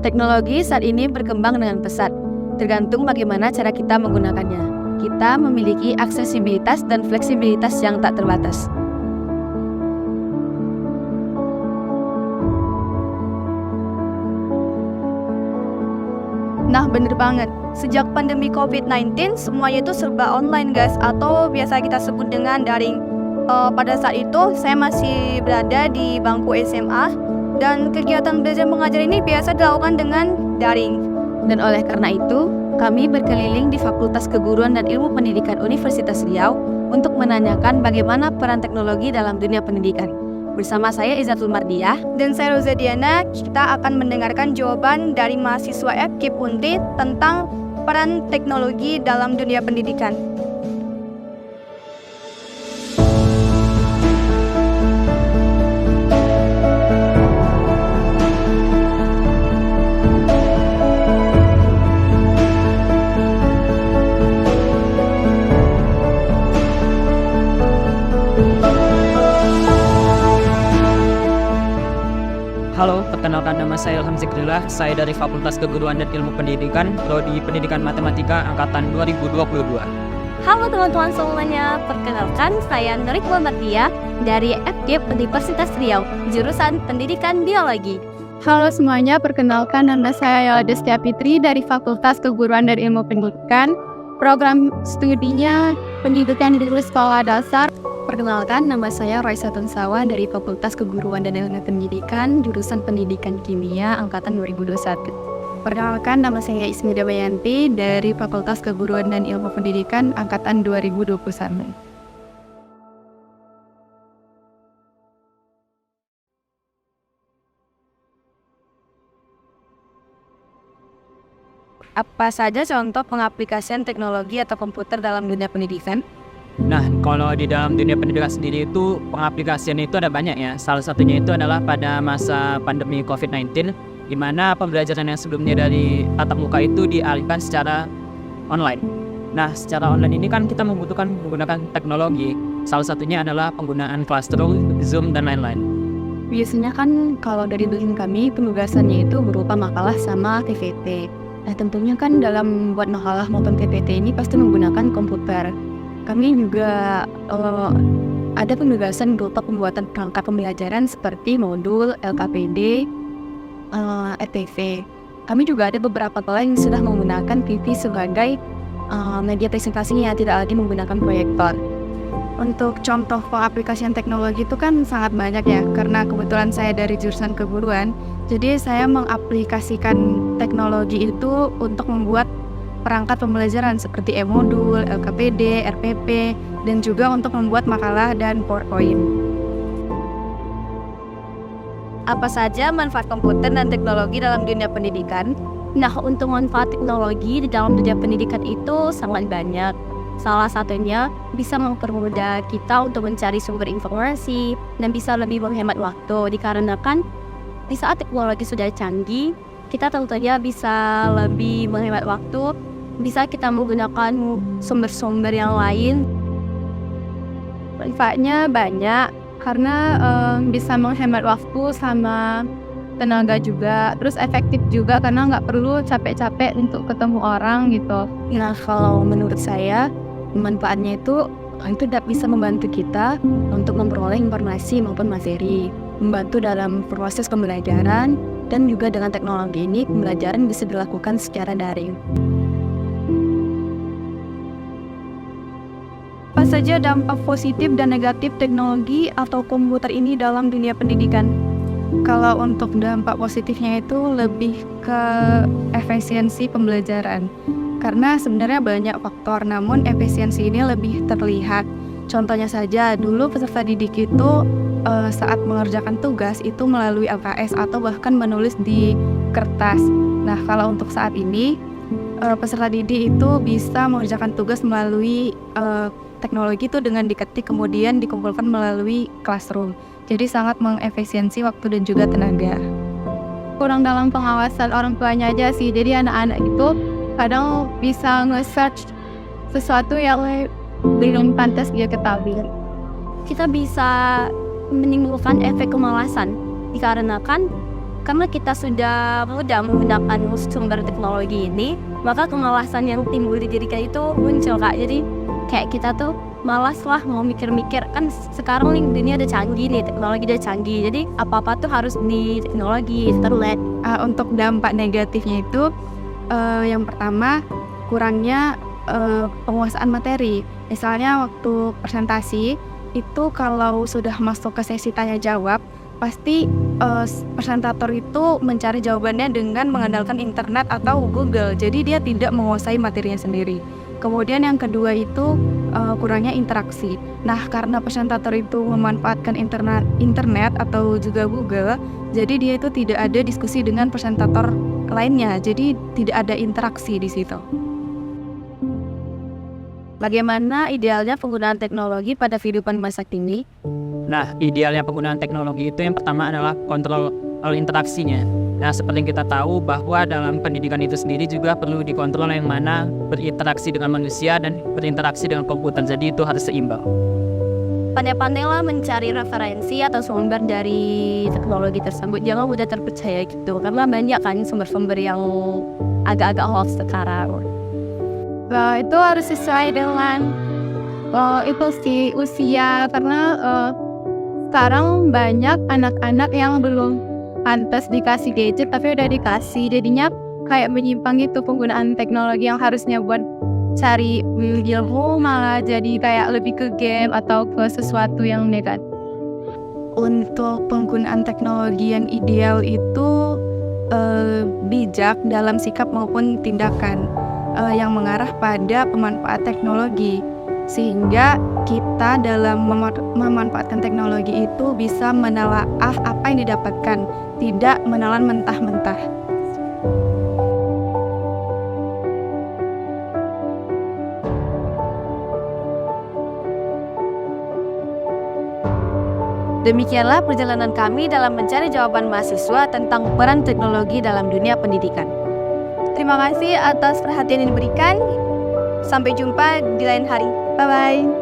Teknologi saat ini berkembang dengan pesat, tergantung bagaimana cara kita menggunakannya. Kita memiliki aksesibilitas dan fleksibilitas yang tak terbatas. Nah, bener banget. Sejak pandemi COVID-19, semuanya itu serba online, guys, atau biasa kita sebut dengan daring. Pada saat itu, saya masih berada di bangku SMA, dan kegiatan belajar mengajar ini biasa dilakukan dengan daring. Dan oleh karena itu, kami berkeliling di Fakultas Keguruan dan Ilmu Pendidikan Universitas Riau untuk menanyakan bagaimana peran teknologi dalam dunia pendidikan. Bersama saya Izatul Mardiah Dan saya Roza Diana, kita akan mendengarkan jawaban dari mahasiswa FKIP Unti tentang peran teknologi dalam dunia pendidikan. Halo, perkenalkan nama saya Ilham Zikrillah. Saya dari Fakultas Keguruan dan Ilmu Pendidikan, Prodi Pendidikan Matematika Angkatan 2022. Halo teman-teman semuanya, perkenalkan saya Nurik Muhammadiyah dari FKIP Universitas Riau, jurusan Pendidikan Biologi. Halo semuanya, perkenalkan nama saya Yola Destia Fitri dari Fakultas Keguruan dan Ilmu Pendidikan, program studinya Pendidikan di Sekolah Dasar. Perkenalkan, nama saya Raisa Tunsawa dari Fakultas Keguruan dan Ilmu Pendidikan, jurusan Pendidikan Kimia, Angkatan 2021. Perkenalkan, nama saya Ismi Damayanti dari Fakultas Keguruan dan Ilmu Pendidikan, Angkatan 2021. Apa saja contoh pengaplikasian teknologi atau komputer dalam dunia pendidikan? Nah, kalau di dalam dunia pendidikan sendiri itu pengaplikasian itu ada banyak ya. Salah satunya itu adalah pada masa pandemi COVID-19, di mana pembelajaran yang sebelumnya dari tatap muka itu dialihkan secara online. Nah, secara online ini kan kita membutuhkan menggunakan teknologi. Salah satunya adalah penggunaan Classroom, Zoom, dan lain-lain. Biasanya kan kalau dari dosen kami, penugasannya itu berupa makalah sama TVT. Nah, tentunya kan dalam buat makalah maupun TVT ini pasti menggunakan komputer. Kami juga ada penugasan berupa pembuatan perangkat pembelajaran seperti modul, LKPD, RTV. Kami juga ada beberapa sekolah yang sudah menggunakan TV sebagai media presentasinya, tidak lagi menggunakan proyektor. Untuk contoh pengaplikasian teknologi itu kan sangat banyak ya, karena kebetulan saya dari jurusan keguruan, jadi saya mengaplikasikan teknologi itu untuk membuat perangkat pembelajaran seperti e-modul, LKPD, RPP, dan juga untuk membuat makalah dan PowerPoint. Apa saja manfaat komputer dan teknologi dalam dunia pendidikan? Nah, untuk manfaat teknologi di dalam dunia pendidikan itu sangat banyak. Salah satunya bisa mempermudah kita untuk mencari sumber informasi dan bisa lebih menghemat waktu, dikarenakan di saat teknologi sudah canggih, kita tentunya bisa lebih menghemat waktu, bisa kita menggunakan sumber-sumber yang lain. Manfaatnya banyak, karena bisa menghemat waktu sama tenaga juga, terus efektif juga karena nggak perlu capek-capek untuk ketemu orang gitu. Nah, kalau menurut saya, manfaatnya itu bisa membantu kita untuk memperoleh informasi maupun materi, membantu dalam proses pembelajaran, dan juga dengan teknologi ini pembelajaran bisa dilakukan secara daring. Apa saja dampak positif dan negatif teknologi atau komputer ini dalam dunia pendidikan? Kalau untuk dampak positifnya itu lebih ke efisiensi pembelajaran. Karena sebenarnya banyak faktor, namun efisiensi ini lebih terlihat. Contohnya saja, dulu peserta didik itu saat mengerjakan tugas itu melalui LKS atau bahkan menulis di kertas. Nah, kalau untuk saat ini, peserta didik itu bisa mengerjakan tugas melalui teknologi itu dengan diketik kemudian dikumpulkan melalui Classroom. Jadi sangat mengefisiensi waktu dan juga tenaga. Kurang dalam pengawasan orang tuanya aja sih. Jadi anak-anak itu kadang bisa nge-search sesuatu yang belum pantas dia ketahui. Kita bisa menimbulkan efek kemalasan, dikarenakan karena kita sudah mudah menggunakan sumber teknologi ini, maka kemalasan yang timbul di diri kita itu muncul Kak. Jadi kayak kita tuh malas lah mau mikir-mikir, kan sekarang nih dunia udah canggih nih, teknologi udah canggih, jadi apa-apa tuh harus di teknologi, internet. Untuk dampak negatifnya itu yang pertama kurangnya penguasaan materi. Misalnya waktu presentasi itu kalau sudah masuk ke sesi tanya jawab, pasti presentator itu mencari jawabannya dengan mengandalkan internet atau Google. Jadi dia tidak menguasai materinya sendiri. Kemudian yang kedua itu kurangnya interaksi. Nah, karena presentator itu memanfaatkan internet atau juga Google, jadi dia itu tidak ada diskusi dengan presentator lainnya. Jadi tidak ada interaksi di situ. Bagaimana idealnya penggunaan teknologi pada kehidupan masa kini? Nah, idealnya penggunaan teknologi itu yang pertama adalah kontrol interaksinya. Nah, seperti yang kita tahu bahwa dalam pendidikan itu sendiri juga perlu dikontrol yang mana berinteraksi dengan manusia dan berinteraksi dengan komputer. Jadi itu harus seimbang. Pandai-pandailah mencari referensi atau sumber dari teknologi tersebut. Jangan mudah terpercaya gitu, karena banyak kan sumber-sumber yang agak-agak hoax sekarang. Itu harus sesuai dengan itu sih usia, karena sekarang banyak anak-anak yang belum pantas dikasih gadget tapi udah dikasih, jadinya kayak menyimpang gitu penggunaan teknologi yang harusnya buat cari ilmu malah jadi kayak lebih ke game atau ke sesuatu yang negatif. Untuk penggunaan teknologi yang ideal itu bijak dalam sikap maupun tindakan yang mengarah pada pemanfaat teknologi, sehingga kita dalam memanfaatkan teknologi itu bisa menelaah apa yang didapatkan, tidak menelan mentah-mentah. Demikianlah perjalanan kami dalam mencari jawaban mahasiswa tentang peran teknologi dalam dunia pendidikan. Terima kasih atas perhatian yang diberikan. Sampai jumpa di lain hari. Bye-bye.